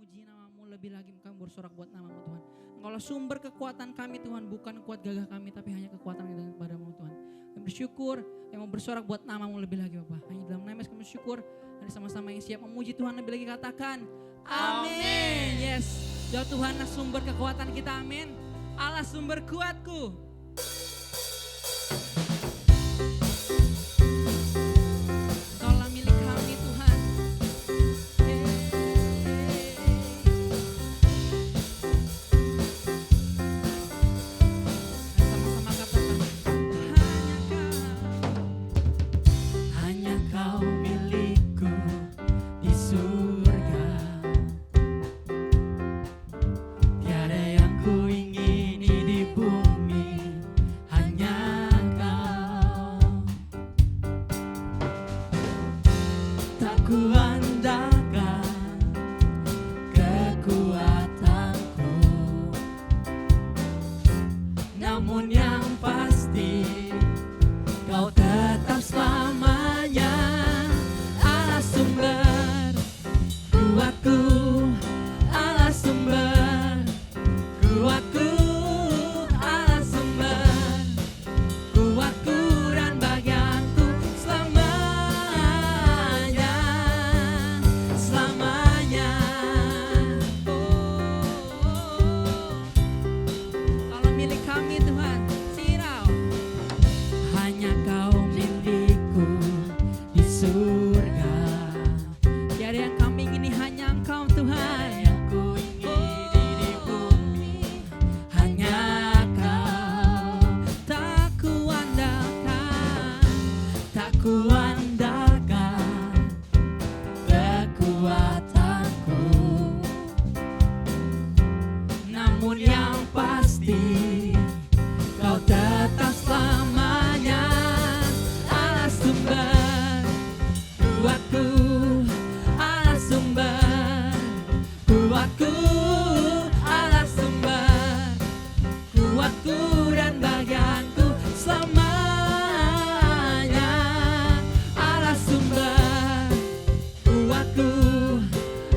memuji namamu, lebih lagi kami bersorak buat namamu Tuhan. Engkaulah sumber kekuatan kami Tuhan, bukan kuat gagah kami, tapi hanya kekuatan yang daripada-Mu Tuhan. Kami bersyukur, yang mau bersorak buat namamu lebih lagi Bapak. Hanya dalam nama Yesus kami bersyukur, ada sama-sama yang siap memuji Tuhan lebih lagi katakan, amin. Yes, ya Tuhanlah sumber kekuatan kita, amin. Allah sumber kuatku. Engkaulah milik kami Tuhan. Sama-sama katakan, Hanya Kau milikku di surga. Tiada yang ku ingini di bumi, hanya Kau. Tak kuandalkan kekuatanku, namun yang pasti Kau tetap selamanya Allah sumber kuatku, Allah sumber kuatku, Allah sumber kuatku dan bagianku selamanya, selamanya. kalau milik kami Tuhan, sirau. Hanya Kau milikku di surga. Tiada yang kami ingini, hanya Engkau Tuhan. Yang ku ingini di bumi, hanya Kau. Tak kuandalkan, Tak kuandalkan kekuatanku, namun yang pasti Kau tetap selamanya Allah sumber kuatku, Allah sumber kuatku, Allah sumber kuatku dan bagianku selamanya. Allah sumber kuatku,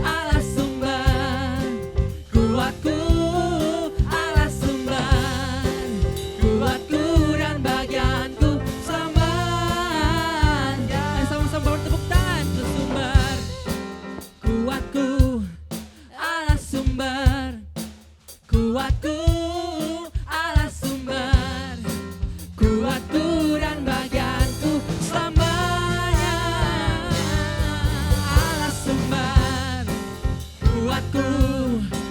Allah sumber kuatku, Allah sumber kuatku dan bagianku selamanya. sama-sama bertepuk tangan. Sumber Kuatku, Allah sumber kuatku, Allah sumber kuatku dan bagianku selamanya. Allah sumber kuatku,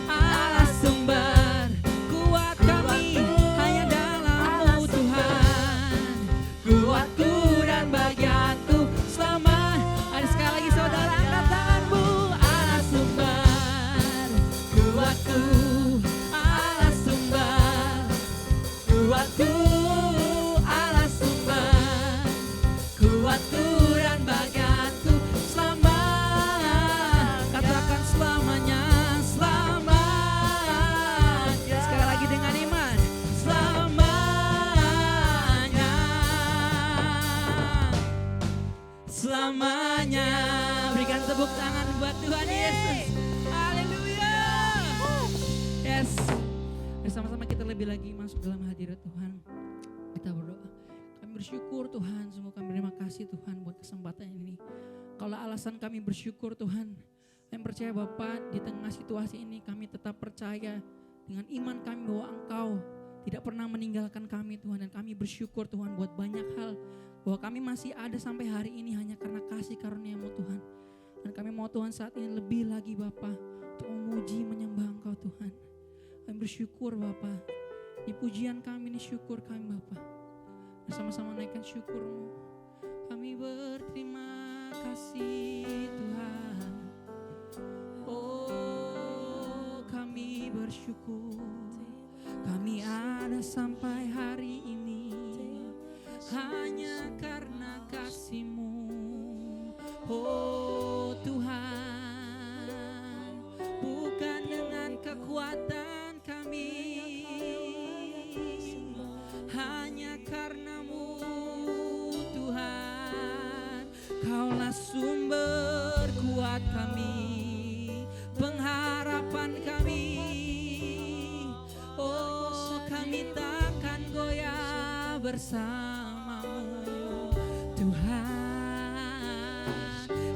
Allah sumber kuat kami hanya dalam-Mu Tuhan. kuatku dan bagianku selamanya. Ada sekali lagi saudara, angkat tanganmu. Allah sumber kuatku, Allah sumber kuatku, Allah sumber kuatku dan bagianku selamanya. Katakan selamanya, selamanya. Sekali lagi dengan iman. Selamanya, selamanya. Berikan tepuk tangan buat Tuhan Yesus. Haleluya. Yes. Bersama-sama kita lebih lagi masuk dalam hadirat Tuhan. Kita berdoa. Kami bersyukur Tuhan. Sungguh kami terima kasih Tuhan buat kesempatan ini. Kalau alasan kami bersyukur Tuhan. Kami percaya Bapak di tengah situasi ini kami tetap percaya dengan iman kami bahwa Engkau tidak pernah meninggalkan kami Tuhan. Dan kami bersyukur Tuhan buat banyak hal. Bahwa kami masih ada sampai hari ini hanya karena kasih karunia-Mu Tuhan. Dan kami mau Tuhan saat ini lebih lagi Bapa untuk memuji menyembah Engkau Tuhan. Kami bersyukur Bapa. Di pujian kami, ini syukur kami Bapa. Bersama-sama naikkan syukur-Mu. Kami berterima kasih Tuhan. Oh kami bersyukur. Kami ada sampai hari ini hanya karena kasih-Mu. Oh Tuhan, bukan dengan kekuatan kami, hanya karena-Mu Tuhan. Kaulah sumber kuat kami, pengharapan bersamamu Tuhan.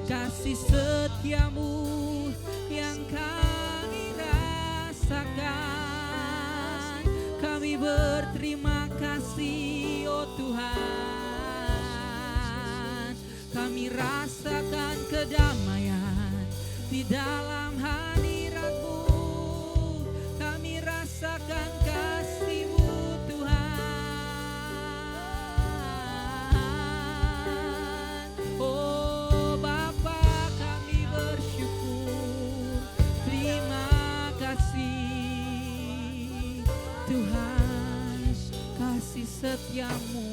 Kasih setiamu yang kami rasakan, kami berterima kasih oh Tuhan. Kami rasakan kedamaian di dalam hadirat-Mu, kami rasakan kasih-Mu Tuhan. Oh Bapa, kami bersyukur, terima kasih Tuhan, kasih setia-Mu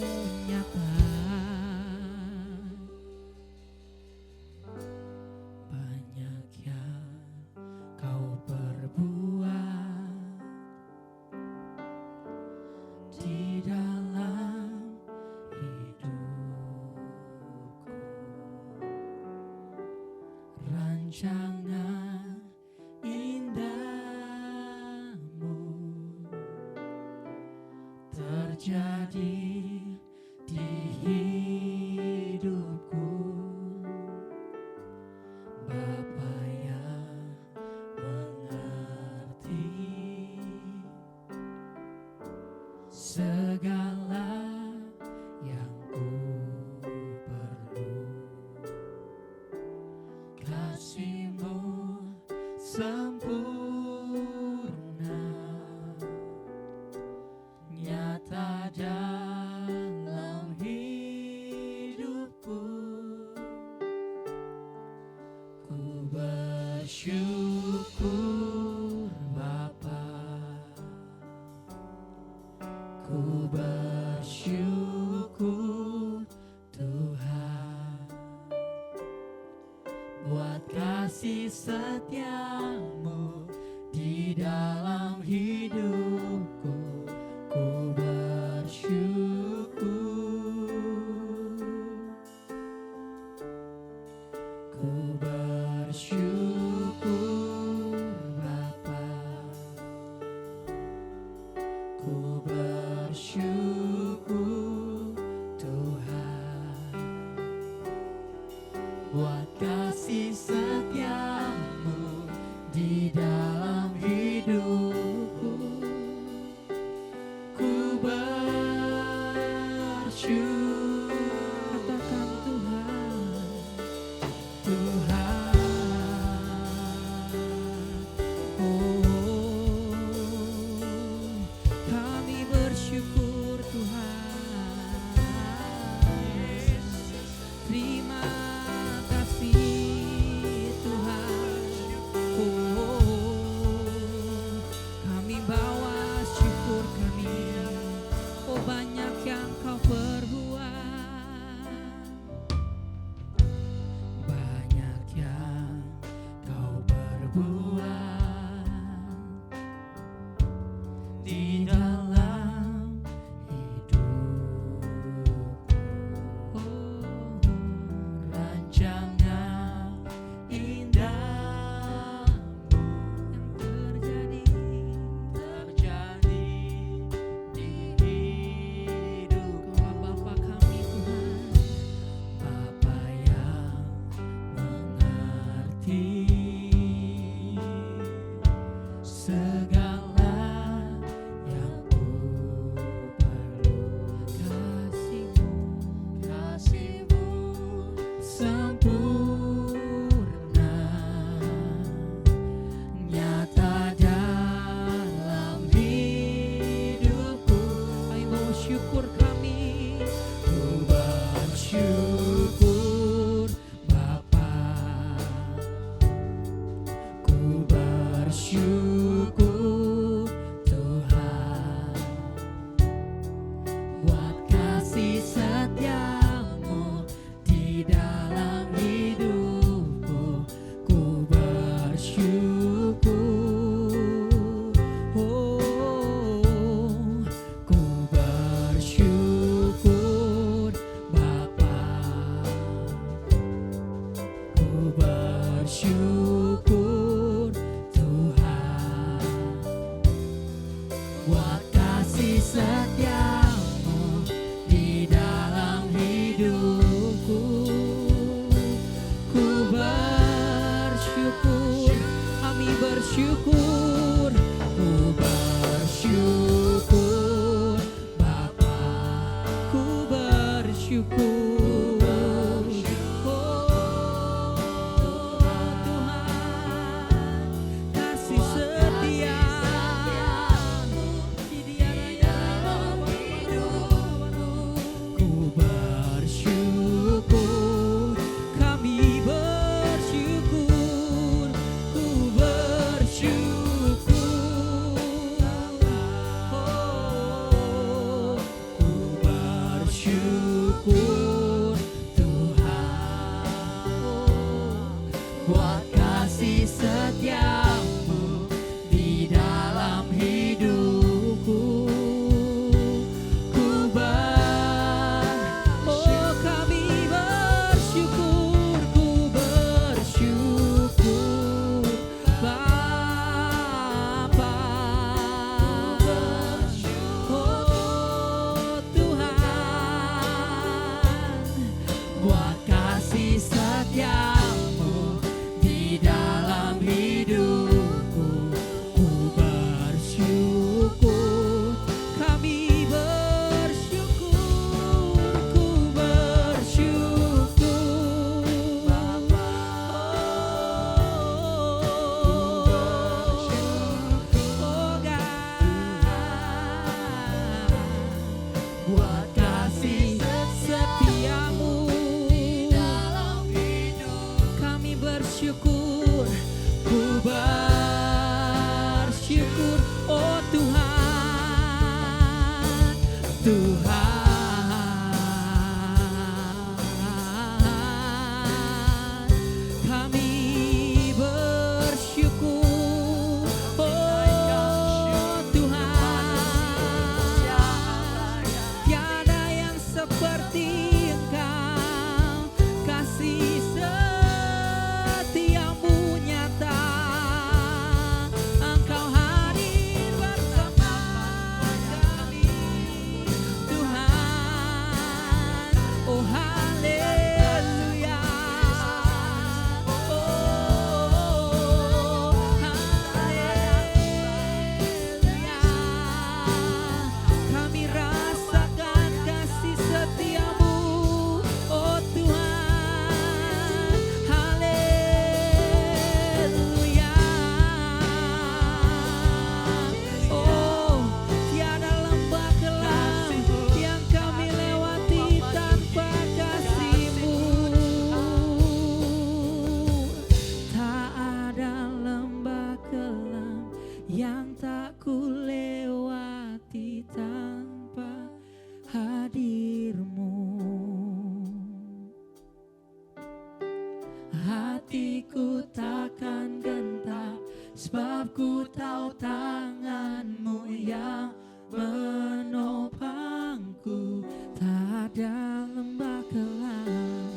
nyata. Banyak yang Kau perbuat di dalam hidupku, rancangan indahmu terjadi di hidupku. Bapa yang mengerti segala yang ku perlu, kasih-Mu sempurna nyata dalam hidupku. Ku bersyukur Bapa, ku bersyukur Tuhan, buat kasih setia-Mu di dalam hidupku. Ku bersyukur, ku bersyukur Bapa, ku bersyukur Tuhan, buat kasih setia-Mu di dalam hidupku. Ku bersyukur, katakan Tuhan, Tuhan. Oh, kami bersyukur Tuhan. Terima kasih Tuhan. Oh, kami bawa syukur kami. Oh, banyak yang Kau perbuat, banyak yang Kau perbuat di dalam hidupku. Oh, rancangan indahmu yang terjadi di hidupku. Bapa kami Tuhan, Bapa yang mengerti segala yang ku perlu, kasih-Mu, kasih-Mu sempurna nyata dalam hidupku. Kami bersyukur kami, ku bersyukur Bapa, ku bersyukur Tuhan, buat kasih setia-Mu di dalam hidup. buat kasih setiamu di dalam hidupku. Ku bersyukur, Kami bersyukur, ku bersyukur Bapa. Oh God, Buat kasih setiamu di dalam hidup. kami bersyukur, ku bersyukur, oh Tuhan, Tuhan, kami bersyukur, oh Tuhan, tiada yang seperti Engkau, kasih setiamu nyata, Engkau hadir bersama kami, Tuhan, oh haleluya, oh haleluya, kami rasakan kasih setiamu, oh Tuhan, haleluya, oh tiada lembah kelam yang kami lewati tanpa kasih-Mu, tak ada lembah kelam yang tak ku lewati tanpa hadir-Mu. Hatiku takkan gentar, sebab ku tahu tangan-Mu yang menopangku. Tak ada lembah kelam,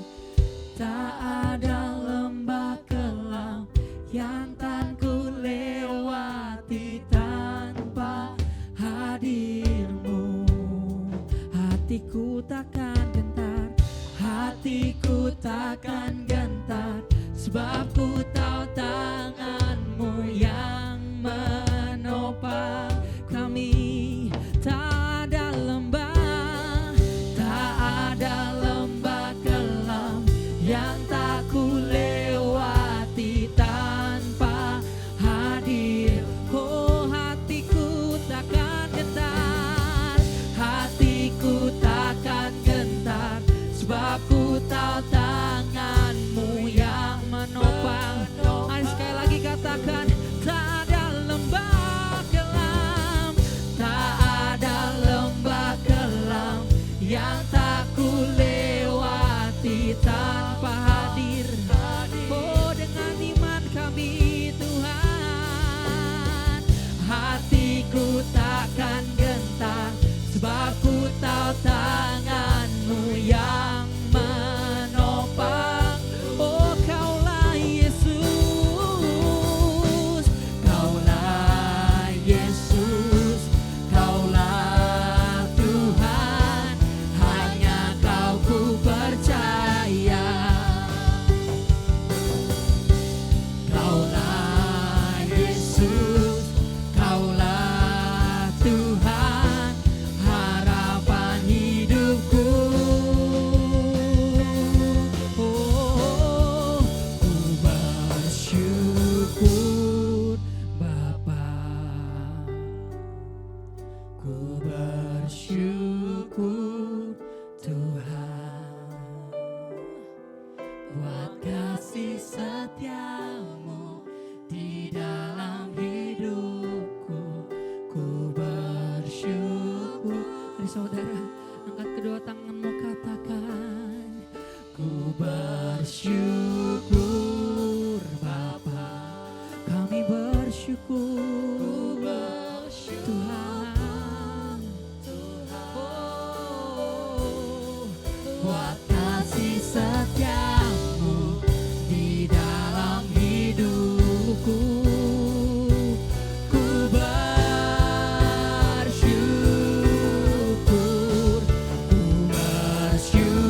tak ada lembah kelam yang tak ku lewati tanpa hadir-Mu. Hatiku takkan gentar, hatiku takkan gentar, sebab ku tahu tangan-Mu yang menopang kami. Tak ada lembah, tak ada lembah kelam yang tak ku lewati tanpa hadir. Oh hatiku takkan gentar, hatiku takkan gentar, sebab ku tahu tangan-Mu yang menopang. Ayo sekali lagi katakan, tak ada lembah kelam, tak ada lembah kelam yang tak ku lewati tanpa hadir. Oh dengan iman kami Tuhan, hatiku takkan gentar, sebab ku tahu tangan-Mu yang menopang. Oh Kaulah Yesus, Kaulah Yesus, Kaulah Tuhan, hanya Kau ku percaya. Kaulah Yesus, Kaulah Tuhan, harapan hidupku. Oh, ku bersyukur Bapa, ku bersyukur Tuhan, buat kasih setiamu di dalam hidupku. Ku bersyukur. Mari saudara, angkat kedua tanganmu, katakan, ku bersyukur Bapa, kami bersyukur Tuhan, oh, buat kasih setiamu di dalam hidupku. Ku bersyukur, ku bersyukur.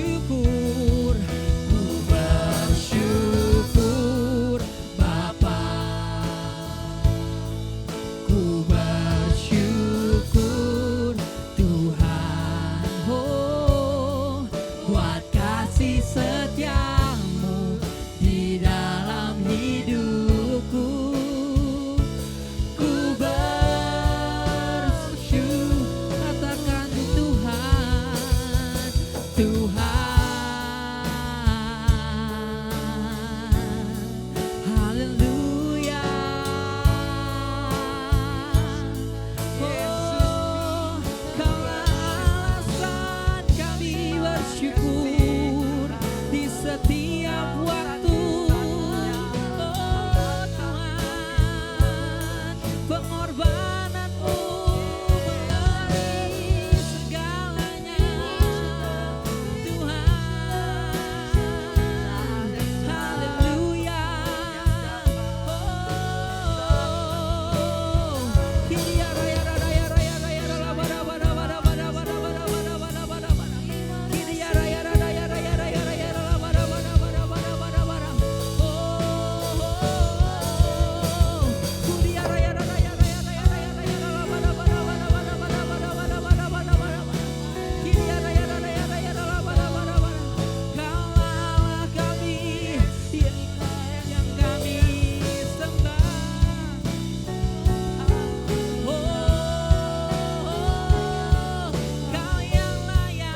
bersyukur, Ku bersyukur Bapa, ku bersyukur Tuhan, oh buat kasih setiamu di dalam hidupku. Ku bersyukur, katakan Tuhan, haleluya. oh Kaulah alasan kami bersyukur di setiap waktu, oh Tuhan, pengorbananmu melebihi segalanya, Tuhan, haleluya. Kaulah kami yang kami sembah. Oh, Kau yang layak,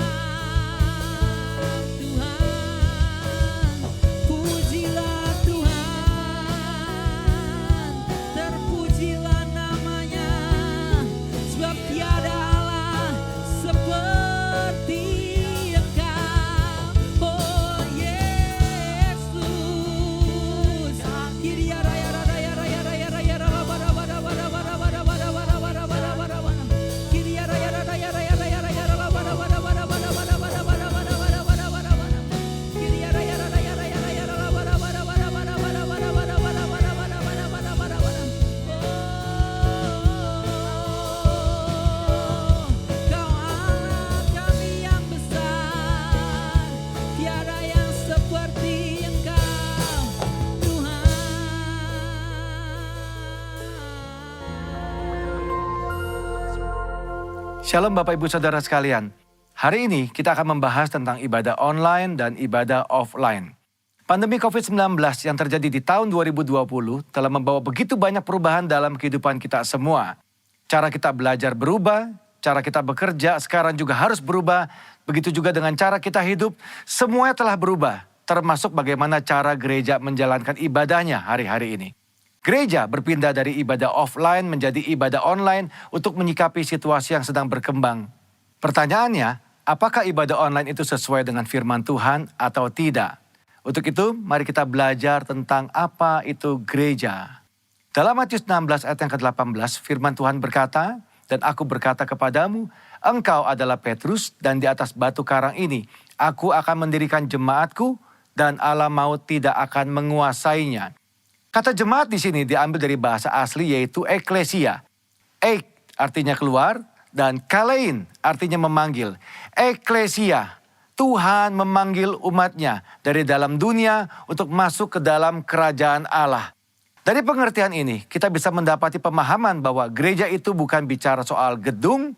Tuhan. Pujilah Tuhan, terpujilah namanya, sebab tiada Allah seperti Engkau, oh Yesus. Kiria raya raya raya raya raya raya bada bada bada bada bada bada bada bada bada bada bada. Kiria raya raya raya raya raya raya bada bada bada bada bada bada bada bada bada bada bada bada. Kiria raya raya raya raya raya bada bada bada bada bada bada bada bada bada bada bada bada bada bada. Oh, Kau Allah kami yang besar, tiada yang seperti Engkau, Tuhan. Shalom Bapak Ibu Saudara sekalian. Hari ini kita akan membahas tentang ibadah online dan ibadah offline. Pandemi COVID-19 yang terjadi di tahun 2020 telah membawa begitu banyak perubahan dalam kehidupan kita semua. Cara kita belajar berubah, cara kita bekerja sekarang juga harus berubah. Begitu juga dengan cara kita hidup, semuanya telah berubah. Termasuk bagaimana cara gereja menjalankan ibadahnya hari-hari ini. Gereja berpindah dari ibadah offline menjadi ibadah online untuk menyikapi situasi yang sedang berkembang. Pertanyaannya, apakah ibadah online itu sesuai dengan firman Tuhan atau tidak? Untuk itu, mari kita belajar tentang apa itu gereja. Dalam Matius 16 ayat yang ke-18, firman Tuhan berkata, "Dan aku berkata kepadamu, engkau adalah Petrus, dan di atas batu karang ini, aku akan mendirikan jemaatku, dan alam maut tidak akan menguasainya." Kata jemaat di sini diambil dari bahasa asli yaitu eklesia. Ek artinya keluar dan kalein artinya memanggil. Eklesia, Tuhan memanggil umatnya dari dalam dunia untuk masuk ke dalam kerajaan Allah. Dari pengertian ini kita bisa mendapati pemahaman bahwa gereja itu bukan bicara soal gedung,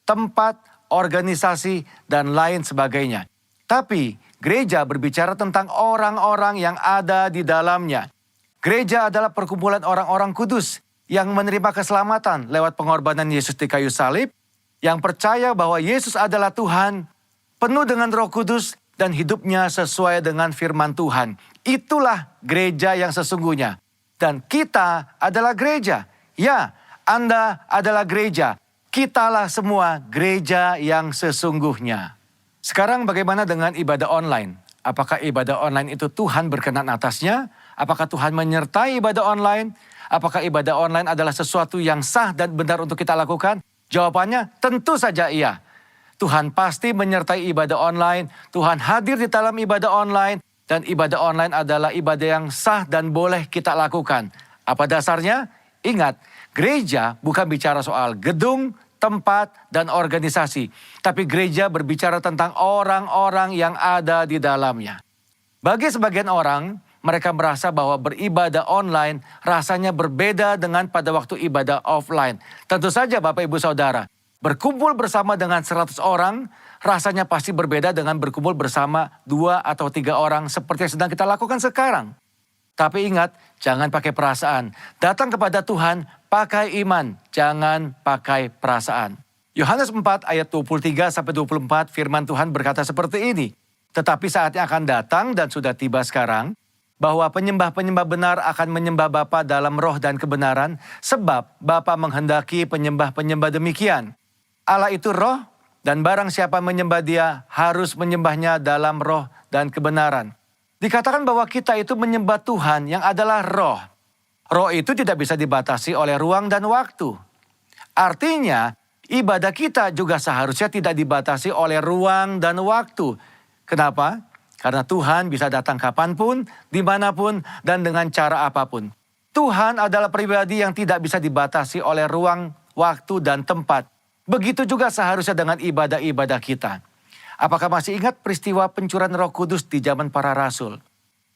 tempat, organisasi, dan lain sebagainya. Tapi gereja berbicara tentang orang-orang yang ada di dalamnya. Gereja adalah perkumpulan orang-orang kudus yang menerima keselamatan lewat pengorbanan Yesus di kayu salib, yang percaya bahwa Yesus adalah Tuhan, penuh dengan Roh Kudus dan hidupnya sesuai dengan firman Tuhan. Itulah gereja yang sesungguhnya. Dan kita adalah gereja. Ya, Anda adalah gereja. Kitalah semua gereja yang sesungguhnya. Sekarang bagaimana dengan ibadah online? Apakah ibadah online itu Tuhan berkenan atasnya? Apakah Tuhan menyertai ibadah online? Apakah ibadah online adalah sesuatu yang sah dan benar untuk kita lakukan? Jawabannya tentu saja iya. Tuhan pasti menyertai ibadah online. Tuhan hadir di dalam ibadah online. Dan ibadah online adalah ibadah yang sah dan boleh kita lakukan. Apa dasarnya? Ingat, gereja bukan bicara soal gedung, tempat, dan organisasi. Tapi gereja berbicara tentang orang-orang yang ada di dalamnya. Bagi sebagian orang, mereka merasa bahwa beribadah online rasanya berbeda dengan pada waktu ibadah offline. Tentu saja Bapak Ibu Saudara, berkumpul bersama dengan 100 orang rasanya pasti berbeda dengan berkumpul bersama 2 atau 3 orang seperti yang sedang kita lakukan sekarang. Tapi ingat, jangan pakai perasaan. Datang kepada Tuhan, pakai iman, jangan pakai perasaan. Yohanes 4 ayat 23-24 firman Tuhan berkata seperti ini. Tetapi saatnya akan datang dan sudah tiba sekarang, bahwa penyembah-penyembah benar akan menyembah Bapa dalam roh dan kebenaran, sebab Bapa menghendaki penyembah-penyembah demikian. Allah itu roh, dan barang siapa menyembah Dia harus menyembahnya dalam roh dan kebenaran. Dikatakan bahwa kita itu menyembah Tuhan yang adalah roh. Roh itu tidak bisa dibatasi oleh ruang dan waktu. Artinya, ibadah kita juga seharusnya tidak dibatasi oleh ruang dan waktu. Kenapa? Karena Tuhan bisa datang kapanpun, dimanapun, dan dengan cara apapun. Tuhan adalah pribadi yang tidak bisa dibatasi oleh ruang, waktu, dan tempat. Begitu juga seharusnya dengan ibadah-ibadah kita. Apakah masih ingat peristiwa pencurahan Roh Kudus di zaman para rasul?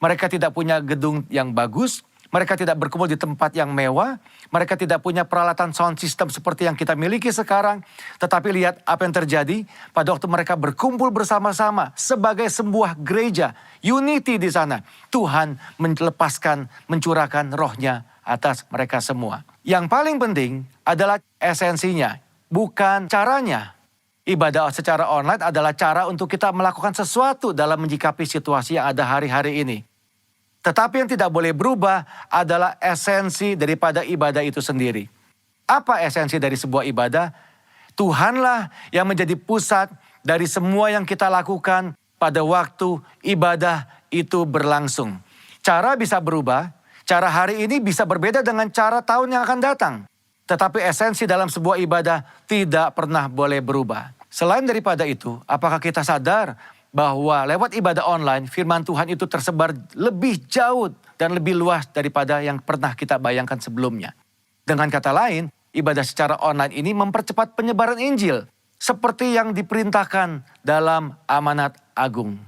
Mereka tidak punya gedung yang bagus, mereka tidak berkumpul di tempat yang mewah, mereka tidak punya peralatan sound system seperti yang kita miliki sekarang. Tetapi lihat apa yang terjadi pada waktu mereka berkumpul bersama-sama sebagai sebuah gereja, unity di sana. Tuhan melepaskan, mencurahkan rohnya atas mereka semua. Yang paling penting adalah esensinya, bukan caranya. Ibadah secara online adalah cara untuk kita melakukan sesuatu dalam menyikapi situasi yang ada hari-hari ini. Tetapi yang tidak boleh berubah adalah esensi daripada ibadah itu sendiri. Apa esensi dari sebuah ibadah? Tuhanlah yang menjadi pusat dari semua yang kita lakukan pada waktu ibadah itu berlangsung. Cara bisa berubah, cara hari ini bisa berbeda dengan cara tahun yang akan datang. Tetapi esensi dalam sebuah ibadah tidak pernah boleh berubah. Selain daripada itu, apakah kita sadar bahwa lewat ibadah online, firman Tuhan itu tersebar lebih jauh dan lebih luas daripada yang pernah kita bayangkan sebelumnya. Dengan kata lain, ibadah secara online ini mempercepat penyebaran Injil, seperti yang diperintahkan dalam amanat agung.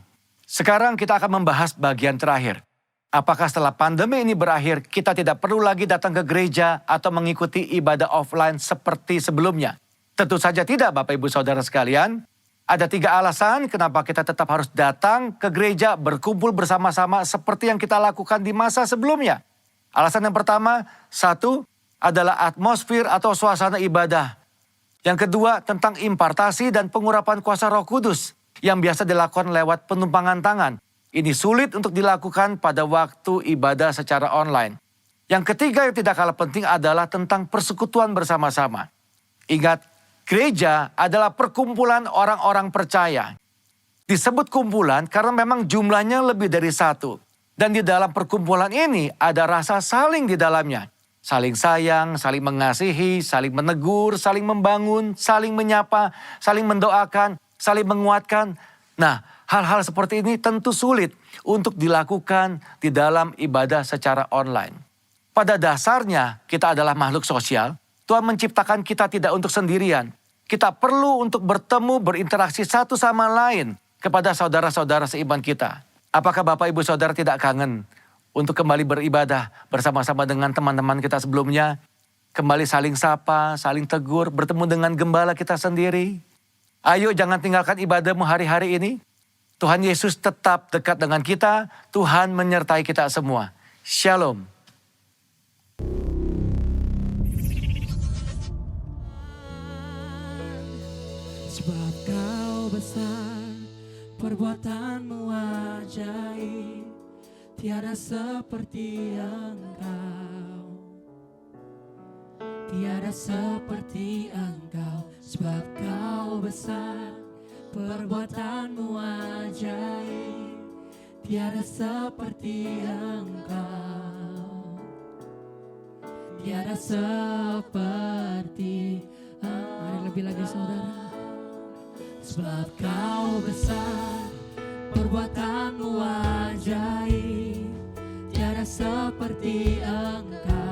Sekarang kita akan membahas bagian terakhir. Apakah setelah pandemi ini berakhir, kita tidak perlu lagi datang ke gereja atau mengikuti ibadah offline seperti sebelumnya? Tentu saja tidak, Bapak Ibu Saudara sekalian. Ada 3 alasan kenapa kita tetap harus datang ke gereja berkumpul bersama-sama seperti yang kita lakukan di masa sebelumnya. Alasan yang pertama, 1 adalah atmosfer atau suasana ibadah. Yang kedua tentang impartasi dan pengurapan kuasa Roh Kudus yang biasa dilakukan lewat penumpangan tangan. Ini sulit untuk dilakukan pada waktu ibadah secara online. Yang ketiga yang tidak kalah penting adalah tentang persekutuan bersama-sama. Ingat, gereja adalah perkumpulan orang-orang percaya. Disebut kumpulan karena memang jumlahnya lebih dari 1. Dan di dalam perkumpulan ini ada rasa saling di dalamnya. Saling sayang, saling mengasihi, saling menegur, saling membangun, saling menyapa, saling mendoakan, saling menguatkan. Nah, hal-hal seperti ini tentu sulit untuk dilakukan di dalam ibadah secara online. Pada dasarnya kita adalah makhluk sosial. Tuhan menciptakan kita tidak untuk sendirian. Kita perlu untuk bertemu, berinteraksi satu sama lain kepada saudara-saudara seiman kita. Apakah Bapak Ibu Saudara tidak kangen untuk kembali beribadah bersama-sama dengan teman-teman kita sebelumnya? Kembali saling sapa, saling tegur, bertemu dengan gembala kita sendiri. Ayo jangan tinggalkan ibadahmu hari-hari ini. Tuhan Yesus tetap dekat dengan kita. Tuhan menyertai kita semua. Shalom. Sebab kau besar, perbuatanmu ajaib, tiada seperti engkau. Tiada seperti engkau, sebab kau besar, perbuatanmu ajaib, tiada seperti engkau. Tiada seperti engkau. Mari lebih lagi saudara. Sebab kau besar, perbuatanmu ajaib, tiada seperti engkau.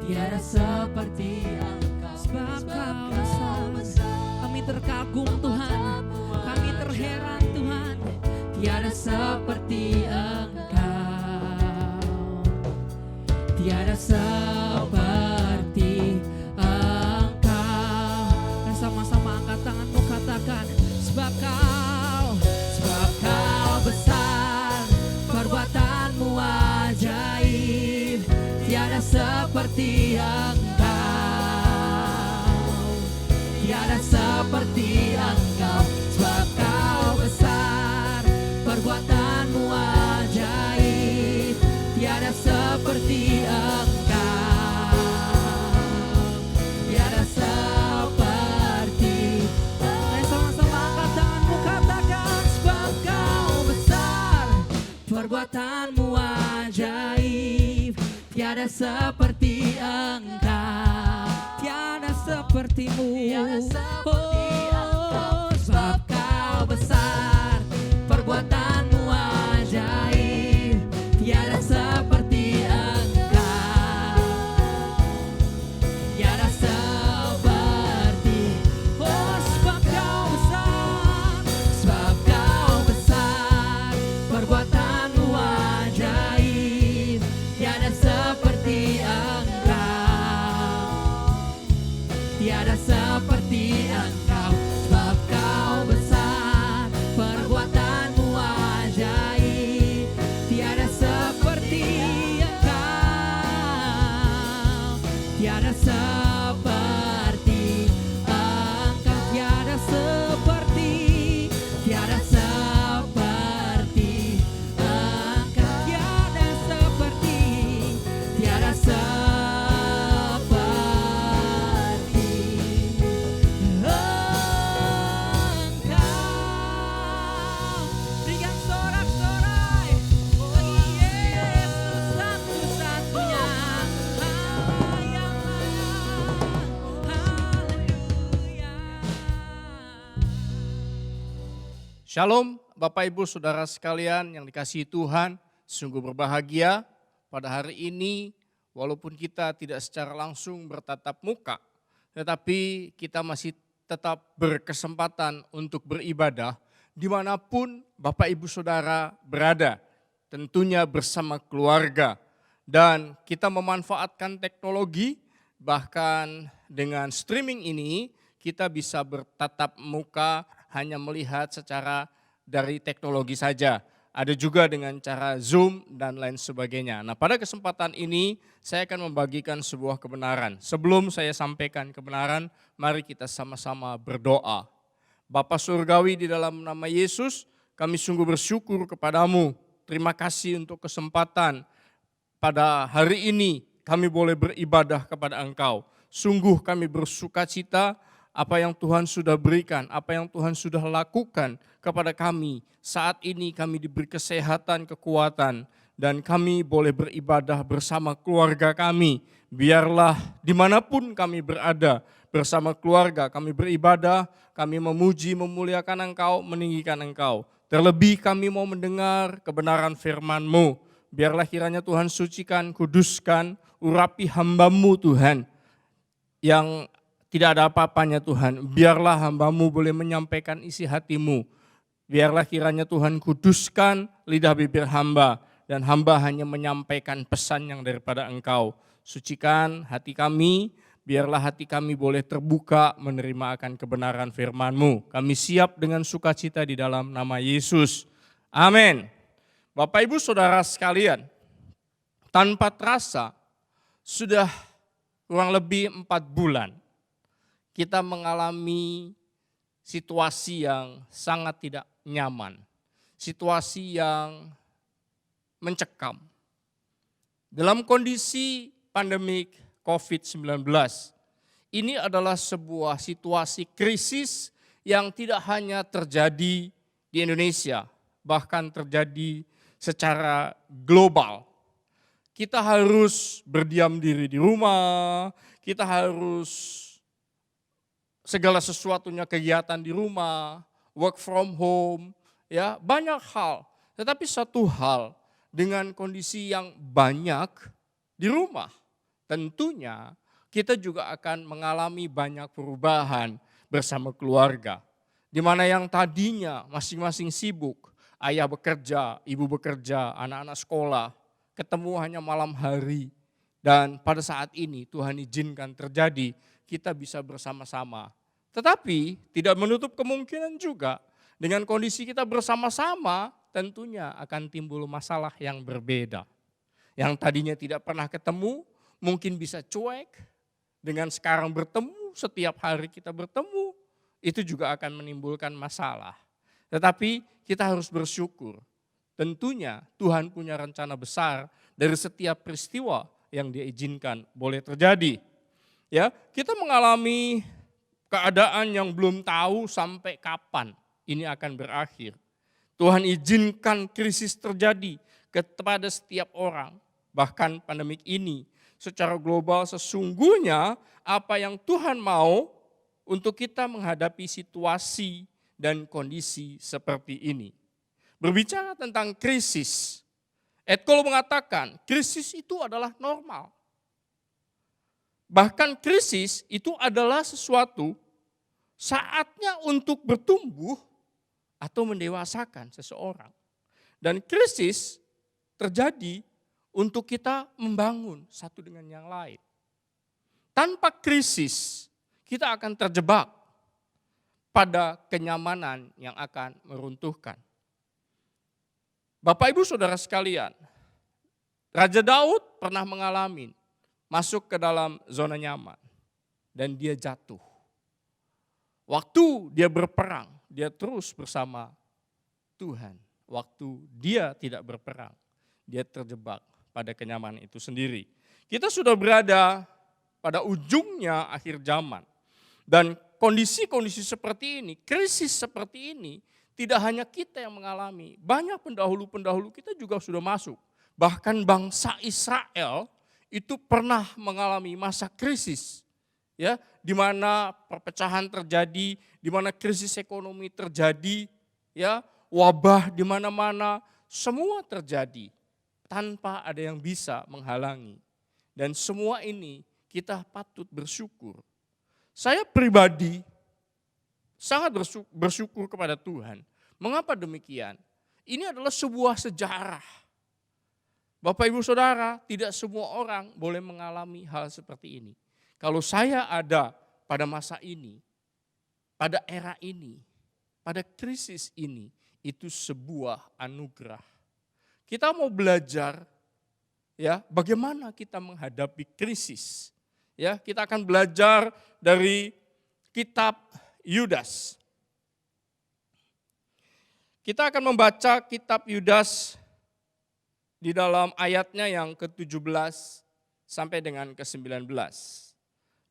tiada seperti Engkau. Sebab Kau besar, kami terkagum Tuhan, kami terheran Tuhan, tiada seperti Engkau, tiada seperti Engkau. dan sama-sama angkat tanganmu katakan, sebab Kau besar, perbuatanmu ajaib, tiada seperti Engkau, tiada seperti Engkau. Sebab Kau besar, perbuatanmu ajaib, tiada seperti Engkau, tiada seperti dan sama-sama angkat tanganmu katakan, sebab Kau besar, perbuatanmu ajaib, tiada seperti Engkau, tiada sepertimu. tiada seperti Engkau. Sebab Kau besar, perbuatanmu ajaib, tiada seperti Engkau, tiada seperti. Oh, sebab Kau besar, Sebab Kau besar, perbuatanmu ajaib, tiada seperti Engkau, tiada seperti Engkau. Sebab Kau besar, perbuatanmu ajaib, tiada seperti Engkau, tiada seperti Engkau, tiada seperti, tiada seperti Engkau, tiada seperti. tiada seperti Engkau. Berikan sorak-sorai bagi Yesus satu-satunya yang layak. Haleluya. Shalom Bapak Ibu Saudara sekalian yang dikasihi Tuhan, sungguh berbahagia pada hari ini walaupun kita tidak secara langsung bertatap muka, tetapi kita masih tetap berkesempatan untuk beribadah dimanapun Bapak Ibu Saudara berada, tentunya bersama keluarga. Dan kita memanfaatkan teknologi, bahkan dengan streaming ini kita bisa bertatap muka hanya melihat secara dari teknologi saja. Ada juga dengan cara Zoom dan lain sebagainya. Nah, pada kesempatan ini saya akan membagikan sebuah kebenaran. Sebelum saya sampaikan kebenaran, mari kita sama-sama berdoa. Bapa Surgawi, di dalam nama Yesus, kami sungguh bersyukur kepadamu. Terima kasih untuk kesempatan pada hari ini kami boleh beribadah kepada Engkau. Sungguh kami bersukacita apa yang Tuhan sudah berikan, apa yang Tuhan sudah lakukan kepada kami. Saat ini kami diberi kesehatan, kekuatan, dan kami boleh beribadah bersama keluarga kami. Biarlah dimanapun kami berada bersama keluarga, kami beribadah, kami memuji, memuliakan Engkau, meninggikan Engkau. Terlebih kami mau mendengar kebenaran firman-Mu. Biarlah kiranya Tuhan sucikan, kuduskan, urapi hamba-Mu Tuhan, yang tidak ada apa-apanya Tuhan. Biarlah hamba-Mu boleh menyampaikan isi hati-Mu. Biarlah kiranya Tuhan kuduskan lidah bibir hamba, dan hamba hanya menyampaikan pesan yang daripada Engkau. Sucikan hati kami, biarlah hati kami boleh terbuka menerima akan kebenaran firman-Mu. Kami siap dengan sukacita di dalam nama Yesus. Amin. Bapak Ibu Saudara sekalian, tanpa terasa sudah kurang lebih 4 bulan kita mengalami situasi yang sangat tidak nyaman, situasi yang mencekam. Dalam kondisi pandemik COVID-19, ini adalah sebuah situasi krisis yang tidak hanya terjadi di Indonesia, bahkan terjadi secara global. Kita harus berdiam diri di rumah, kita harus segala sesuatunya kegiatan di rumah, work from home, ya banyak hal. Tetapi satu hal, dengan kondisi yang banyak di rumah, tentunya kita juga akan mengalami banyak perubahan bersama keluarga. Di mana yang tadinya masing-masing sibuk, ayah bekerja, ibu bekerja, anak-anak sekolah, ketemu hanya malam hari. Dan pada saat ini Tuhan izinkan terjadi, kita bisa bersama-sama. Tetapi tidak menutup kemungkinan juga dengan kondisi kita bersama-sama tentunya akan timbul masalah yang berbeda. Yang tadinya tidak pernah ketemu mungkin bisa cuek, dengan sekarang bertemu, setiap hari kita bertemu, itu juga akan menimbulkan masalah. Tetapi kita harus bersyukur. Tentunya Tuhan punya rencana besar dari setiap peristiwa yang Dia izinkan boleh terjadi. Ya, kita mengalami keadaan yang belum tahu sampai kapan ini akan berakhir. Tuhan izinkan krisis terjadi kepada setiap orang. Bahkan pandemik ini secara global sesungguhnya apa yang Tuhan mau untuk kita menghadapi situasi dan kondisi seperti ini. Berbicara tentang krisis, Ed Cole mengatakan krisis itu adalah normal. Bahkan krisis itu adalah sesuatu saatnya untuk bertumbuh atau mendewasakan seseorang. Dan krisis terjadi untuk kita membangun satu dengan yang lain. Tanpa krisis, kita akan terjebak pada kenyamanan yang akan meruntuhkan. Bapak Ibu Saudara sekalian, Raja Daud pernah mengalami masuk ke dalam zona nyaman dan dia jatuh. Waktu dia berperang, dia terus bersama Tuhan. Waktu dia tidak berperang, dia terjebak pada kenyamanan itu sendiri. Kita sudah berada pada ujungnya akhir zaman. Dan kondisi-kondisi seperti ini, krisis seperti ini, tidak hanya kita yang mengalami. Banyak pendahulu-pendahulu kita juga sudah masuk. Bahkan bangsa Israel itu pernah mengalami masa krisis. Ya, di mana perpecahan terjadi, di mana krisis ekonomi terjadi, ya, wabah di mana-mana, semua terjadi tanpa ada yang bisa menghalangi. Dan semua ini kita patut bersyukur. Saya pribadi sangat bersyukur kepada Tuhan. Mengapa demikian? Ini adalah sebuah sejarah. Bapak Ibu Saudara, tidak semua orang boleh mengalami hal seperti ini. Kalau saya ada pada masa ini, pada era ini, pada krisis ini, itu sebuah anugerah. Kita mau belajar ya bagaimana kita menghadapi krisis. Ya, kita akan belajar dari kitab Yudas. Kita akan membaca kitab Yudas di dalam ayatnya yang ke-17 sampai dengan ke-19.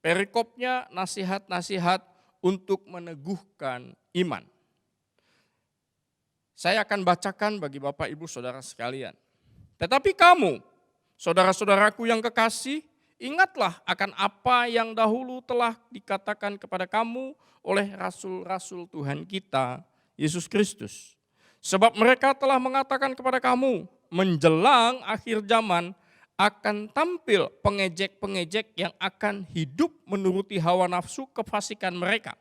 Perikopnya nasihat-nasihat untuk meneguhkan iman. Saya akan bacakan bagi Bapak Ibu Saudara sekalian. Tetapi kamu, saudara-saudaraku yang kekasih, ingatlah akan apa yang dahulu telah dikatakan kepada kamu oleh rasul-rasul Tuhan kita, Yesus Kristus. Sebab mereka telah mengatakan kepada kamu, menjelang akhir zaman akan tampil pengejek-pengejek yang akan hidup menuruti hawa nafsu kefasikan mereka.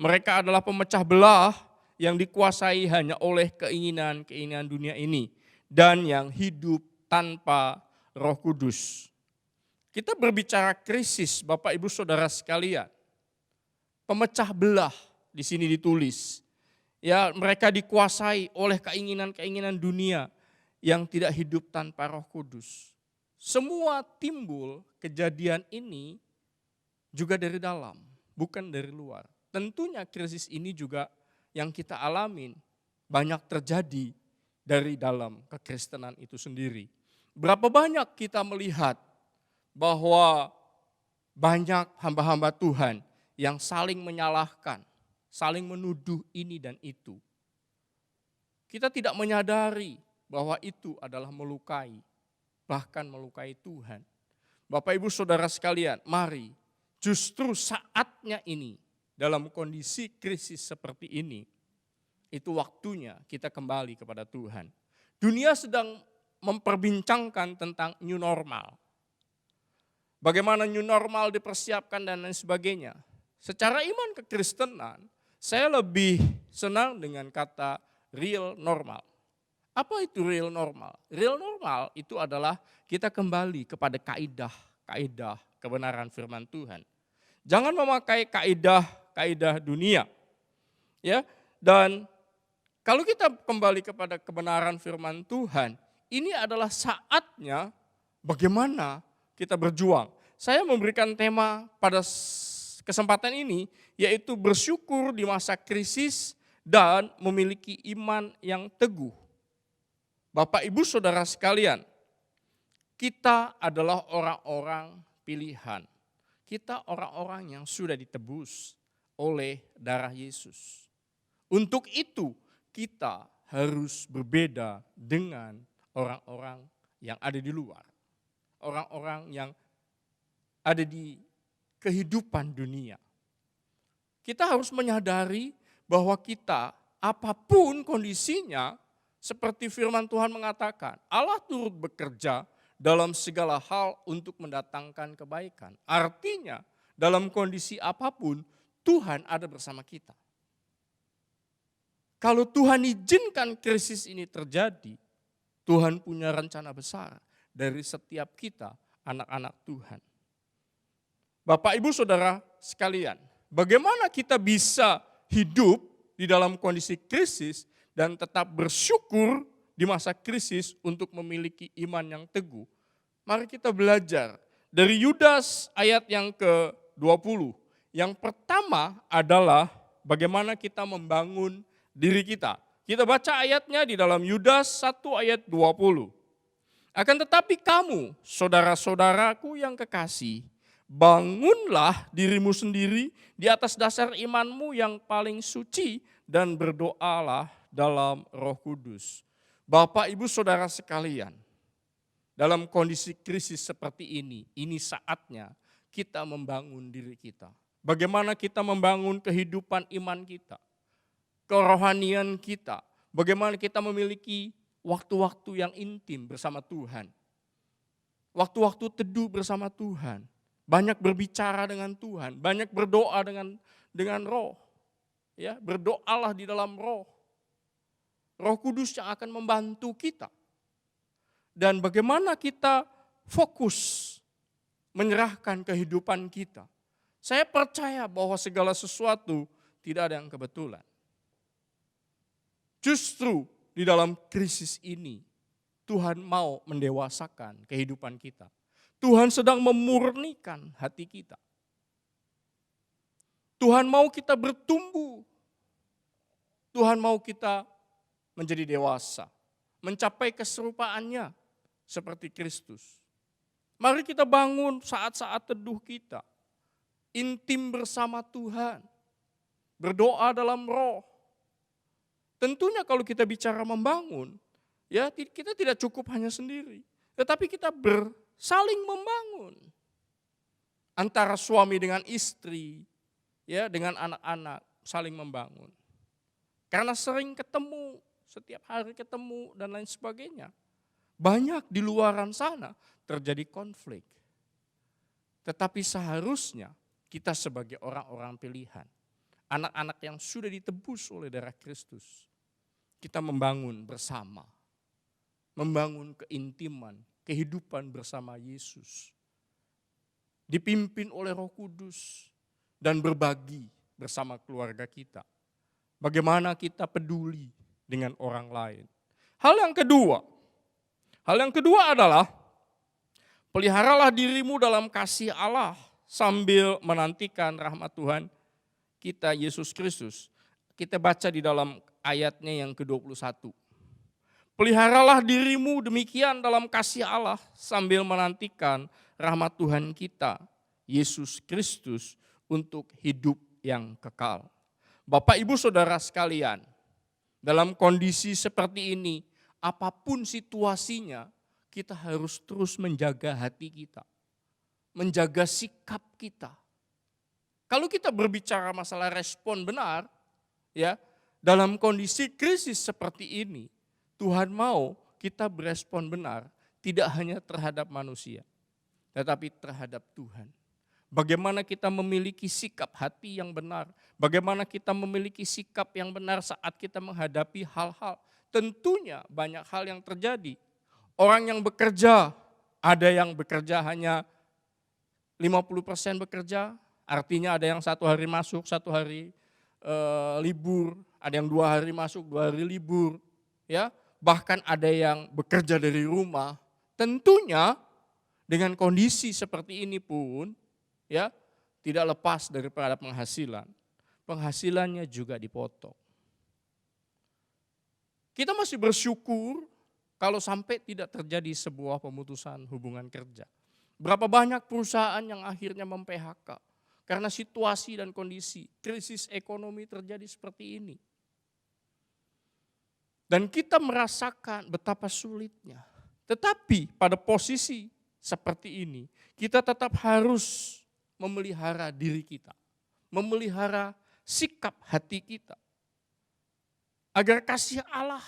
Mereka adalah pemecah belah yang dikuasai hanya oleh keinginan-keinginan dunia ini dan yang hidup tanpa Roh Kudus. Kita berbicara krisis, Bapak Ibu Saudara sekalian. Pemecah belah di sini ditulis. Ya, mereka dikuasai oleh keinginan-keinginan dunia yang tidak hidup tanpa Roh Kudus. Semua timbul kejadian ini juga dari dalam, bukan dari luar. Tentunya krisis ini juga yang kita alamin banyak terjadi dari dalam kekristenan itu sendiri. Berapa banyak kita melihat bahwa banyak hamba-hamba Tuhan yang saling menyalahkan, saling menuduh ini dan itu. Kita tidak menyadari bahwa itu adalah melukai, bahkan melukai Tuhan. Bapak Ibu Saudara sekalian, mari justru saatnya ini dalam kondisi krisis seperti ini, itu waktunya kita kembali kepada Tuhan. Dunia sedang memperbincangkan tentang new normal. bagaimana new normal dipersiapkan dan lain sebagainya. Secara iman kekristenan, saya lebih senang dengan kata real normal. Apa itu real normal? Real normal itu adalah kita kembali kepada kaidah kebenaran firman Tuhan. Jangan memakai kaidah dunia. Ya, dan kalau kita kembali kepada kebenaran firman Tuhan, ini adalah saatnya bagaimana kita berjuang. Saya memberikan tema pada kesempatan ini, yaitu bersyukur di masa krisis dan memiliki iman yang teguh. Bapak, Ibu, Saudara sekalian, kita adalah orang-orang pilihan. Kita orang-orang yang sudah ditebus oleh darah Yesus. Untuk itu kita harus berbeda dengan orang-orang yang ada di luar. Orang-orang yang ada di kehidupan dunia. Kita harus menyadari bahwa kita apapun kondisinya, seperti firman Tuhan mengatakan, Allah turut bekerja dalam segala hal untuk mendatangkan kebaikan. Artinya dalam kondisi apapun Tuhan ada bersama kita. Kalau Tuhan izinkan krisis ini terjadi, Tuhan punya rencana besar dari setiap kita anak-anak Tuhan. Bapak, Ibu, Saudara sekalian, bagaimana kita bisa hidup di dalam kondisi krisis dan tetap bersyukur di masa krisis untuk memiliki iman yang teguh? Mari kita belajar dari Yudas ayat yang ke-20. Yang pertama adalah bagaimana kita membangun diri kita. Kita baca ayatnya di dalam Yudas 1 ayat 20. Akan tetapi kamu, saudara-saudaraku yang kekasih, bangunlah dirimu sendiri di atas dasar imanmu yang paling suci dan berdoalah dalam Roh Kudus. Bapak, Ibu, Saudara sekalian, dalam kondisi krisis seperti ini saatnya kita membangun diri kita. Bagaimana kita membangun kehidupan iman kita, kerohanian kita, bagaimana kita memiliki waktu-waktu yang intim bersama Tuhan. Waktu-waktu teduh bersama Tuhan, banyak berbicara dengan Tuhan, banyak berdoa dengan Roh. Ya, berdoalah di dalam Roh. Roh Kudus yang akan membantu kita. Dan bagaimana kita fokus menyerahkan kehidupan kita. Saya percaya bahwa segala sesuatu tidak ada yang kebetulan. Justru di dalam krisis ini Tuhan mau mendewasakan kehidupan kita. Tuhan sedang memurnikan hati kita. Tuhan mau kita bertumbuh. Tuhan mau kita menjadi dewasa, mencapai keserupaannya seperti Kristus. Mari kita bangun saat-saat teduh kita, intim bersama Tuhan, berdoa dalam Roh. Tentunya kalau kita bicara membangun, ya kita tidak cukup hanya sendiri, tetapi kita saling membangun. Antara suami dengan istri, ya dengan anak-anak saling membangun. Karena sering ketemu, setiap hari ketemu dan lain sebagainya. Banyak di luaran sana terjadi konflik. Tetapi seharusnya kita sebagai orang-orang pilihan, anak-anak yang sudah ditebus oleh darah Kristus, kita membangun bersama, membangun keintiman, kehidupan bersama Yesus, dipimpin oleh Roh Kudus dan berbagi bersama keluarga kita. Bagaimana kita peduli dengan orang lain. Hal yang kedua adalah peliharalah dirimu dalam kasih Allah sambil menantikan rahmat Tuhan kita Yesus Kristus. Kita baca di dalam ayatnya yang ke-21. Peliharalah dirimu demikian dalam kasih Allah sambil menantikan rahmat Tuhan kita Yesus Kristus untuk hidup yang kekal. Bapak, Ibu, Saudara sekalian, dalam kondisi seperti ini, apapun situasinya, kita harus terus menjaga hati kita, menjaga sikap kita. Kalau kita berbicara masalah respon benar, ya, dalam kondisi krisis seperti ini, Tuhan mau kita berespon benar, tidak hanya terhadap manusia, tetapi terhadap Tuhan. Bagaimana kita memiliki sikap hati yang benar, bagaimana kita memiliki sikap yang benar saat kita menghadapi hal-hal. Tentunya banyak hal yang terjadi. Orang yang bekerja, ada yang bekerja hanya 50% bekerja, artinya ada yang 1 hari masuk, 1 hari libur, ada yang 2 hari masuk, 2 hari libur, ya. Bahkan ada yang bekerja dari rumah. Tentunya dengan kondisi seperti ini pun, ya, tidak lepas daripada penghasilan. Penghasilannya juga dipotong. Kita masih bersyukur kalau sampai tidak terjadi sebuah pemutusan hubungan kerja. Berapa banyak perusahaan yang akhirnya mem-PHK karena situasi dan kondisi krisis ekonomi terjadi seperti ini. Dan kita merasakan betapa sulitnya. Tetapi pada posisi seperti ini, kita tetap harus memelihara diri kita, memelihara sikap hati kita, agar kasih Allah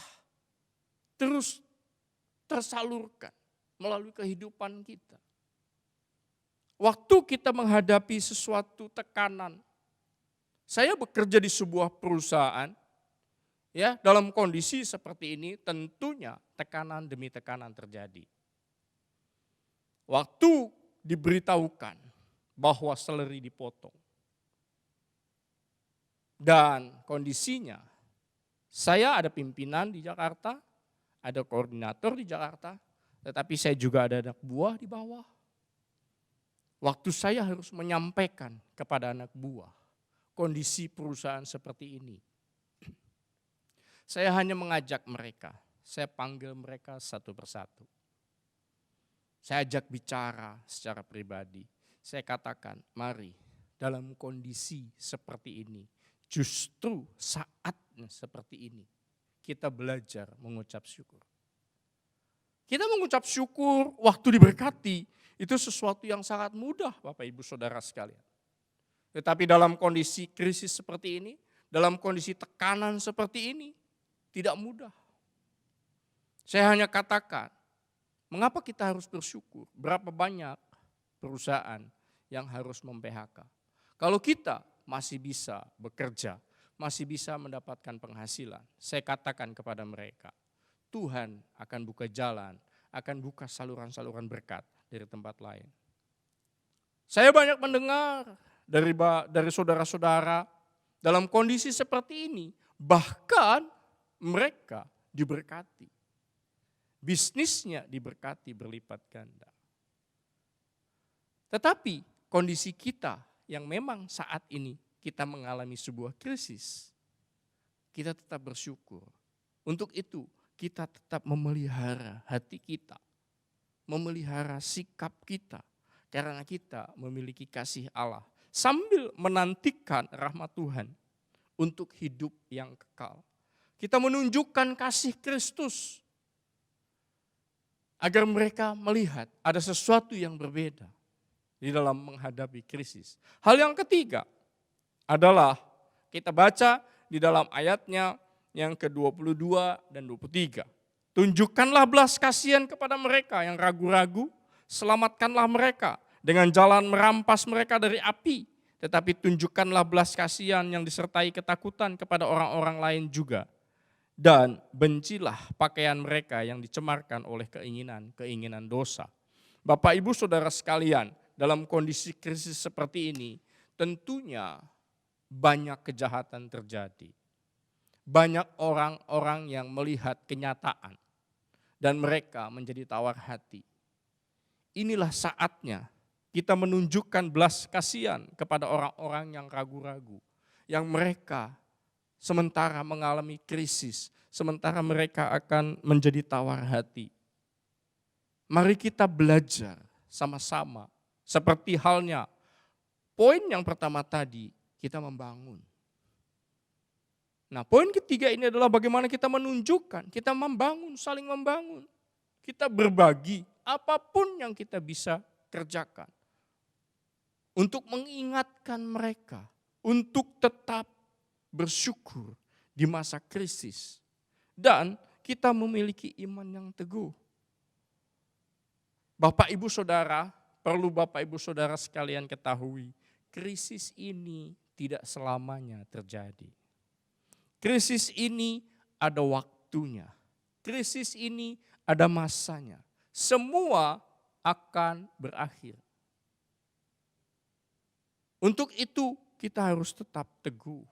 terus tersalurkan melalui kehidupan kita. Waktu kita menghadapi sesuatu tekanan, saya bekerja di sebuah perusahaan, ya, dalam kondisi seperti ini tentunya tekanan demi tekanan terjadi. Waktu diberitahukan bahwa salary dipotong. Dan kondisinya, saya ada pimpinan di Jakarta, ada koordinator di Jakarta, tetapi saya juga ada anak buah di bawah. Waktu saya harus menyampaikan kepada anak buah kondisi perusahaan seperti ini. Saya hanya mengajak mereka, saya panggil mereka satu persatu. Saya ajak bicara secara pribadi. Saya katakan, mari dalam kondisi seperti ini, justru saatnya seperti ini, kita belajar mengucap syukur. Kita mengucap syukur waktu diberkati, itu sesuatu yang sangat mudah Bapak Ibu Saudara sekalian. Tetapi dalam kondisi krisis seperti ini, dalam kondisi tekanan seperti ini, tidak mudah. Saya hanya katakan, mengapa kita harus bersyukur? Berapa banyak perusahaan yang harus mem-PHK. Kalau kita masih bisa bekerja, masih bisa mendapatkan penghasilan, saya katakan kepada mereka, Tuhan akan buka jalan, akan buka saluran-saluran berkat dari tempat lain. Saya banyak mendengar dari saudara-saudara dalam kondisi seperti ini, bahkan mereka diberkati. Bisnisnya diberkati berlipat ganda. Tetapi kondisi kita yang memang saat ini kita mengalami sebuah krisis, kita tetap bersyukur. Untuk itu kita tetap memelihara hati kita, memelihara sikap kita, karena kita memiliki kasih Allah. Sambil menantikan rahmat Tuhan untuk hidup yang kekal. Kita menunjukkan kasih Kristus agar mereka melihat ada sesuatu yang berbeda di dalam menghadapi krisis. Hal yang ketiga adalah kita baca di dalam ayatnya yang ke-22 dan 23. Tunjukkanlah belas kasihan kepada mereka yang ragu-ragu, selamatkanlah mereka dengan jalan merampas mereka dari api, tetapi tunjukkanlah belas kasihan yang disertai ketakutan kepada orang-orang lain juga. Dan bencilah pakaian mereka yang dicemarkan oleh keinginan dosa. Bapak Ibu Saudara sekalian, dalam kondisi krisis seperti ini, tentunya banyak kejahatan terjadi. Banyak orang-orang yang melihat kenyataan dan mereka menjadi tawar hati. Inilah saatnya kita menunjukkan belas kasihan kepada orang-orang yang ragu-ragu, yang mereka sementara mengalami krisis, sementara mereka akan menjadi tawar hati. Mari kita belajar sama-sama, seperti halnya poin yang pertama tadi, kita membangun. Nah, poin ketiga ini adalah bagaimana kita menunjukkan, kita membangun, saling membangun. Kita berbagi apapun yang kita bisa kerjakan untuk mengingatkan mereka, untuk tetap bersyukur di masa krisis. Dan kita memiliki iman yang teguh. Bapak Ibu Saudara, perlu Bapak Ibu Saudara sekalian ketahui, krisis ini tidak selamanya terjadi. Krisis ini ada waktunya. Krisis ini ada masanya. Semua akan berakhir. Untuk itu kita harus tetap teguh.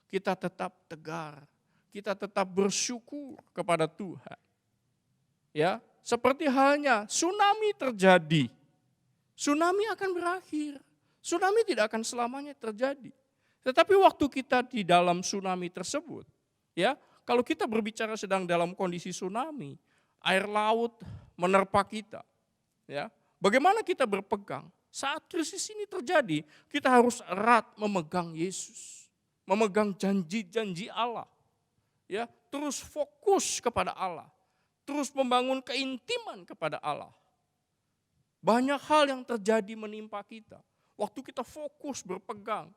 Kita tetap tegar. Kita tetap bersyukur kepada Tuhan. Ya, seperti halnya tsunami terjadi. Tsunami akan berakhir. Tsunami tidak akan selamanya terjadi. Tetapi waktu kita di dalam tsunami tersebut, ya, kalau kita berbicara sedang dalam kondisi tsunami, air laut menerpa kita, ya. Bagaimana kita berpegang? Saat krisis ini terjadi, kita harus erat memegang Yesus, memegang janji-janji Allah, ya, terus fokus kepada Allah, terus membangun keintiman kepada Allah. Banyak hal yang terjadi menimpa kita. Waktu kita fokus berpegang,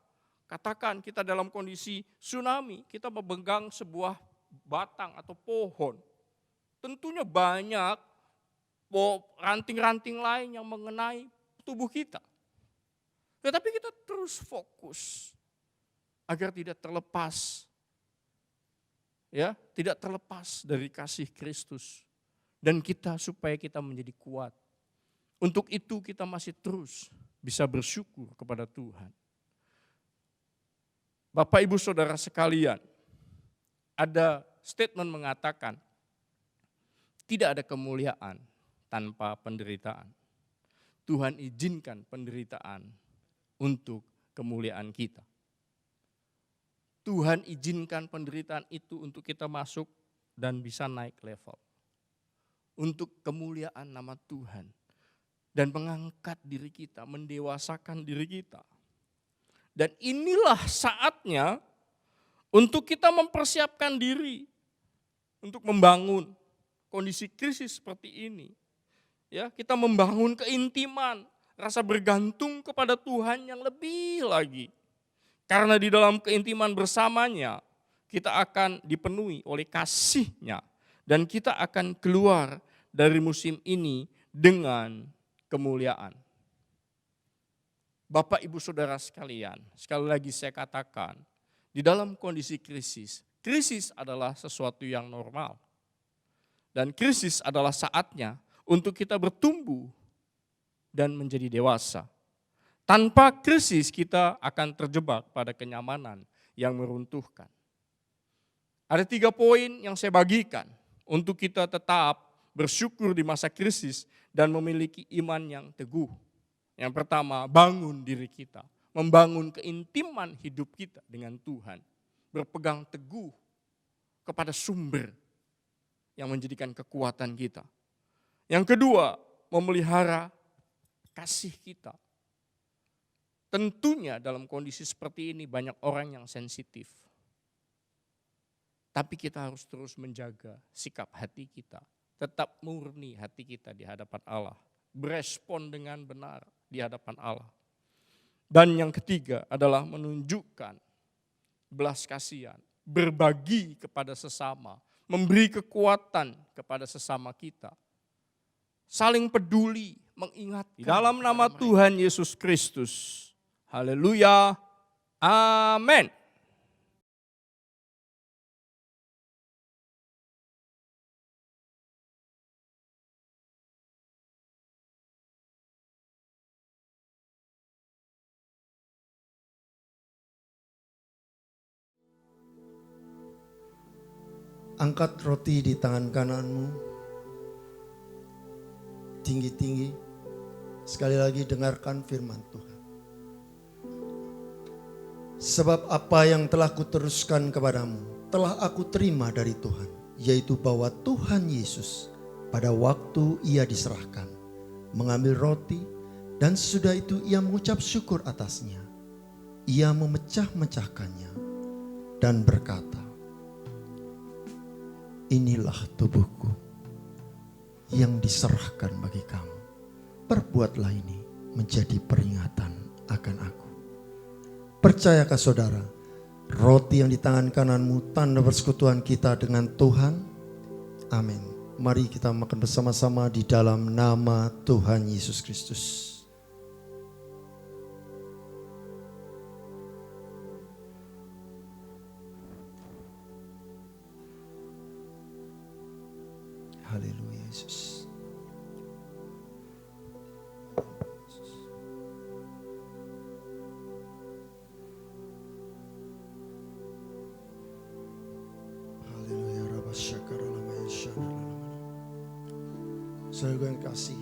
katakan kita dalam kondisi tsunami, kita memegang sebuah batang atau pohon. Tentunya banyak ranting-ranting lain yang mengenai tubuh kita. Tetapi kita terus fokus agar tidak terlepas, ya, tidak terlepas dari kasih Kristus, dan kita supaya kita menjadi kuat. Untuk itu kita masih terus bisa bersyukur kepada Tuhan. Bapak Ibu Saudara sekalian, ada statement mengatakan tidak ada kemuliaan tanpa penderitaan. Tuhan izinkan penderitaan untuk kemuliaan kita. Tuhan izinkan penderitaan itu untuk kita masuk dan bisa naik level. Untuk kemuliaan nama Tuhan. Dan mengangkat diri kita, mendewasakan diri kita. Dan inilah saatnya untuk kita mempersiapkan diri untuk membangun kondisi krisis seperti ini. Ya, kita membangun keintiman, rasa bergantung kepada Tuhan yang lebih lagi. Karena di dalam keintiman bersamanya, kita akan dipenuhi oleh kasih-Nya. Dan kita akan keluar dari musim ini dengan kemuliaan. Bapak Ibu Saudara sekalian, sekali lagi saya katakan, di dalam kondisi krisis, krisis adalah sesuatu yang normal. Dan krisis adalah saatnya untuk kita bertumbuh dan menjadi dewasa. Tanpa krisis kita akan terjebak pada kenyamanan yang meruntuhkan. Ada 3 poin yang saya bagikan untuk kita tetap bersyukur di masa krisis dan memiliki iman yang teguh. Yang pertama, bangun diri kita, membangun keintiman hidup kita dengan Tuhan. Berpegang teguh kepada sumber yang menjadikan kekuatan kita. Yang kedua, memelihara kasih kita. Tentunya dalam kondisi seperti ini banyak orang yang sensitif. Tapi kita harus terus menjaga sikap hati kita. Tetap murni hati kita di hadapan Allah. Berespon dengan benar di hadapan Allah. Dan yang ketiga adalah menunjukkan belas kasihan. Berbagi kepada sesama. Memberi kekuatan kepada sesama kita. Saling peduli, mengingatkan. Dalam nama Tuhan Yesus Kristus. Haleluya. Amin. Angkat roti di tangan kananmu, tinggi-tinggi. Sekali lagi dengarkan firman Tuhan. Sebab apa yang telah kuteruskan kepadamu, telah aku terima dari Tuhan, yaitu bahwa Tuhan Yesus pada waktu ia diserahkan, mengambil roti, dan sesudah itu ia mengucap syukur atasnya. Ia memecah-mecahkannya dan berkata, inilah tubuhku yang diserahkan bagi kamu. Perbuatlah ini menjadi peringatan akan aku. Percayakah saudara, roti yang di tangan kananmu tanda persekutuan kita dengan Tuhan? Amin. Mari kita makan bersama-sama di dalam nama Tuhan Yesus Kristus. Haleluya Yesus. Haleluya Rabba Syakara Lama Yashana. Saudara yang kasih,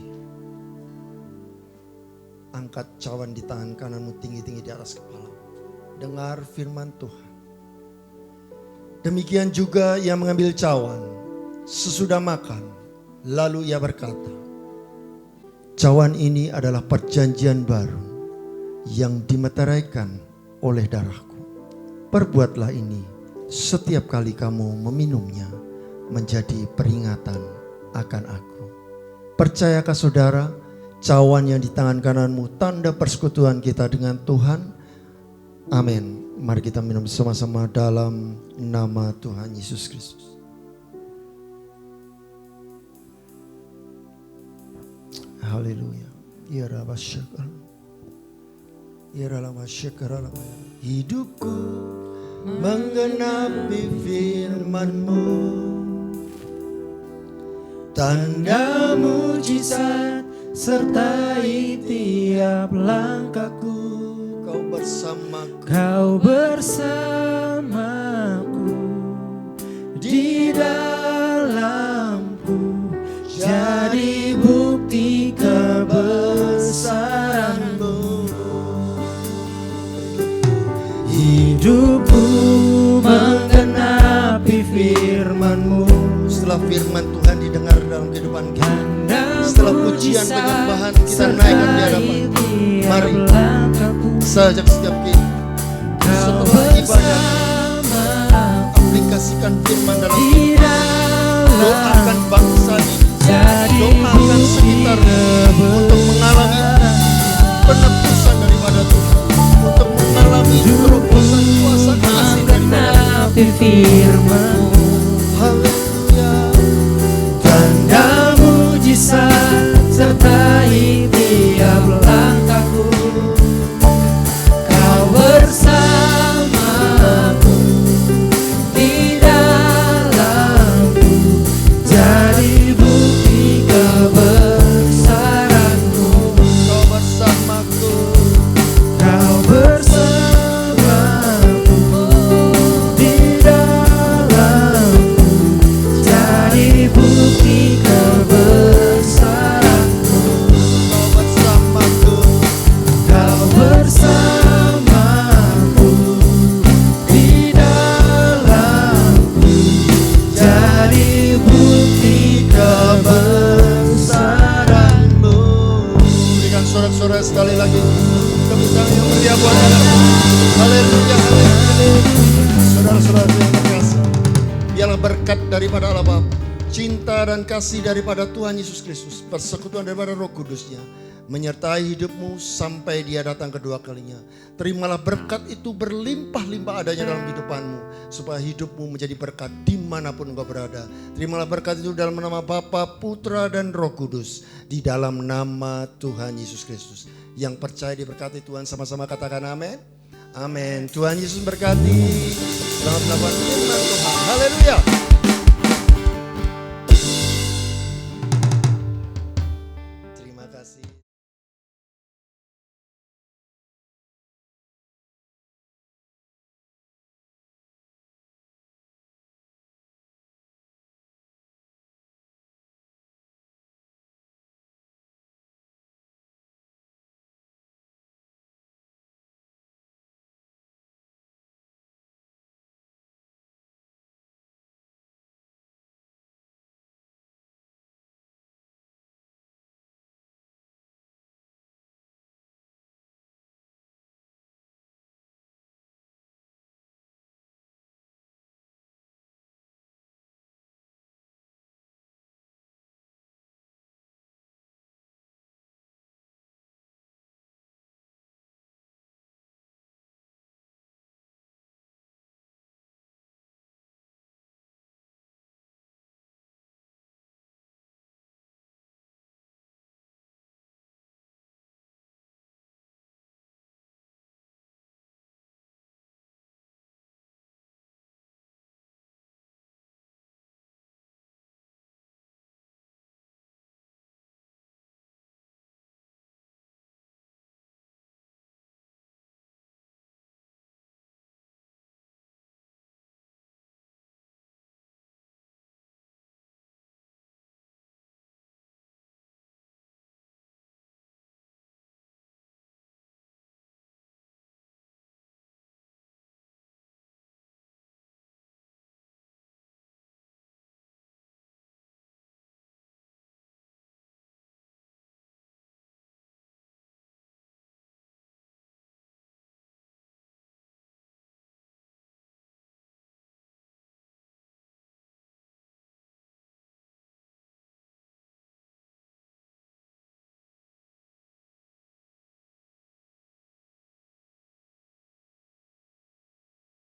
angkat cawan di tangan kananmu tinggi-tinggi di atas kepala. Dengar firman Tuhan. Demikian juga ia mengambil cawan sesudah makan, lalu ia berkata, cawan ini adalah perjanjian baru yang dimeteraikan oleh darahku. Perbuatlah ini setiap kali kamu meminumnya menjadi peringatan akan aku. Percayakah saudara, cawan yang di tangan kananmu tanda persekutuan kita dengan Tuhan? Amin. Mari kita minum bersama-sama dalam nama Tuhan Yesus Kristus. Haleluya. Ya Rabba Syakar. Ya Rabba Syakar. Hidupku menggenapi firman-Mu, tanda mujizat sertai tiap langkahku. Kau bersamaku, Kau bersamaku di dalamku, jadi bukti kebesaran-Mu. Hidupku menggenapi firman-Mu. Setelah firman Tuhan didengar dalam kehidupan kita, setelah pujian penyembahan kita naikkan di hadapan, mari sajak setiap kita setelah ibadah aplikasikan firman dalam kita. Doakan bangsa ini, doakan sekitar untuk mengalami penebusan daripada Tuhan, untuk mengalami terobosan kuasa kasih daripada Tuhan. Haleluya. Tanda mujizat sertai tiap langkahku, Kau bersamaku di dalamku, jadi bukti kebesaran-Mu. Kau bersamaku, Kau bersamaku di dalamku, jadi bukti kebesaran-Mu. Kau bersamaku, Kau bersamaku di dalamku, jadi bukti kebesaran-Mu. Berikan sorak-sorai sekali lagi, tepuk tangan yang meriah buat Allah. Haleluya, haleluya. Saudara-saudara yang terkasih, biarlah berkat daripada Allah Bapa, cinta dan kasih daripada Tuhan Yesus Kristus, persekutuan daripada Roh Kudus-Nya menyertai hidupmu sampai Dia datang kedua kalinya. Terimalah berkat itu berlimpah-limpah adanya dalam kehidupanmu, supaya hidupmu menjadi berkat dimanapun engkau berada. Terimalah berkat itu dalam nama Bapa, Putra dan Roh Kudus, di dalam nama Tuhan Yesus Kristus. Yang percaya diberkati Tuhan sama-sama katakan amin. Amin. Tuhan Yesus berkati. Selamat melakukan firman Tuhan. Haleluya.